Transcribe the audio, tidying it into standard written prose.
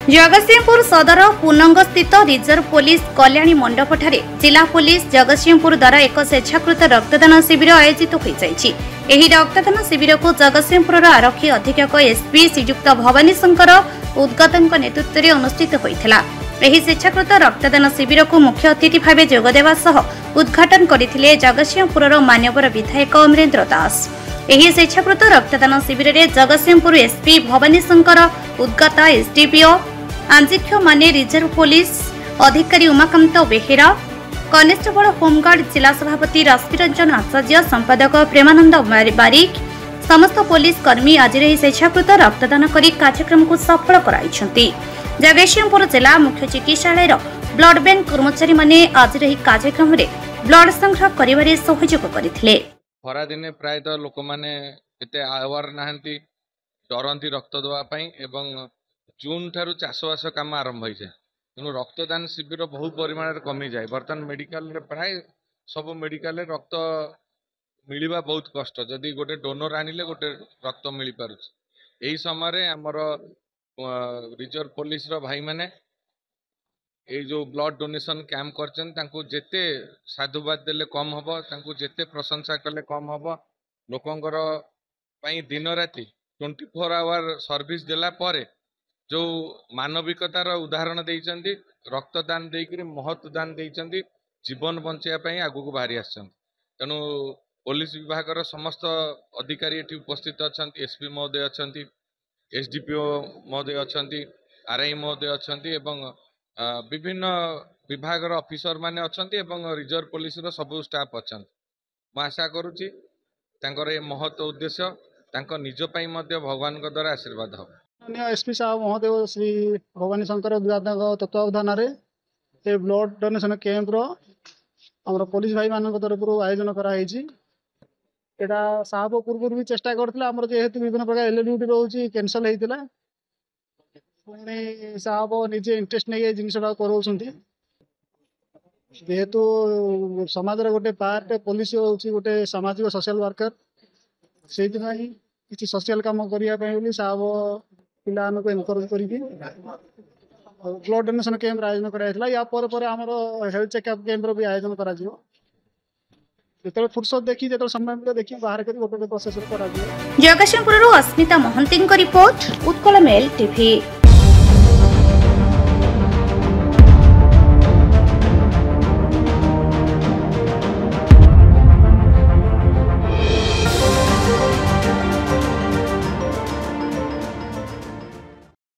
जगतसिंहपुर सदर पूनंग स्थित reserve police Kalyani मंडप ठारे जिला पुलिस जगतसिंहपुर द्वारा एक स्वेच्छाकृत रक्तदान शिविर आयोजित होइछि। एही रक्तदान शिविर को जगतसिंहपुर आरक्षी अधीक्षक एसपी श्रीयुक्त भवानी शंकर उद्गतଙ୍କ नेतृत्व में अनुष्ठित होइथिला। एही स्वेच्छाकृत रक्तदान शिविर को मुख्य अतिथि भाव जोगदेवा सह उद्घाटन करथिले जगतसिंहपुर मान्यवर विधायक अमरेंद्र दास। एही स्वेच्छाकृत रक्तदान शिविर में जगतसिंहपुर एसपी भवानी शंकर उद्गत एसडीपीओ आंजिक्य माने रिजर्व पुलिस अधिकारी उमाकांत बेहेरा कनेस्टेबल होमगार्ड जिला सभापति राष्ट्ररंजन आचार्य संपादक प्रेमानंद बारिक समस्त पुलिस कर्मी आज स्वेच्छाकृत रक्तदान कर कार्यक्रम को सफल कराइछंती। जगतसिंहपुर जिला मुख्य चिकित्सालय ब्लड बैंक कर्मचारी माने आज कार्यक्रम में ब्लड संग्रह करिवारे सहयोग करथिले। खरा दिने प्रायतः लोक माने एते अवेयर नाहंती डरंती रक्त दवा पई एवं जून ठारू चाषबास काम आरंभ हो जाए तेणु रक्तदान शिविर बहु परिमाण कमी जाए। बर्तमान मेडिकल प्राय सब मेडिकल रक्त मिलवा बहुत कष्ट जदि गोटे डोनर आनिले गोटे रक्त मिल पार यही समय आमर रिजर्व पुलिस भाई माने ये जो ब्लड डोनेशन कैंप करते जेते साधुवाद देले कम हम जेते प्रशंसा कले कम हम लोकंकर दिन राति 24 आवर सर्विस देला परे जो मानविकतार उदाहरण देइचंदी रक्तदान देकर महत्व दान देइचंदी जीवन बचाई आगु को बाहरी आछन। तेणु पुलिस विभाग समस्त अधिकारी एठी उपस्थित अछंती, एसपी महोदय अछंती, एसडीपीओ महोदय अछंती, आरआई महोदय अछंती एवं विभिन्न विभाग ऑफिसर माने अछंती एवं रिजर्व पुलिस रो सब स्टाफ अछंती। मैं आशा करूची तांकर ए महत्व उद्देश्य तांको निज पई मध्य भगवान को द्वारा आशीर्वाद हो। एसपी साहब महोदय श्री भवानी शंकर तत्वावधान में ब्लड डोनेशन कैंप आम पुलिस भाई मान तरफ आयोजन कराई। साहब पूर्व भी चेष्टा करते जेहेतु विभिन्न प्रकार एलएलयूडी रोचे कैंसल होता पुणी साहब निजे इंटरेस्ट नहीं जिनसा कराउछंती जेहेतु समाज गोटे पार्ट पुलिस होची गोटे सामाजिक सोशल वर्कर से किसी सोशल काम करने साहब पिला एनकरेज कर ब्लड डोनेशन कैंप आयोजन कराइला। या आमर हेल्थ चेकअप कैंप भी आयोजन करा फुर्सत देखी जो समय मिले देखी बाहर कर गोटे प्रोसेस करा। Jagatsinghpur Asmita Mahanti report Utkal mail TV.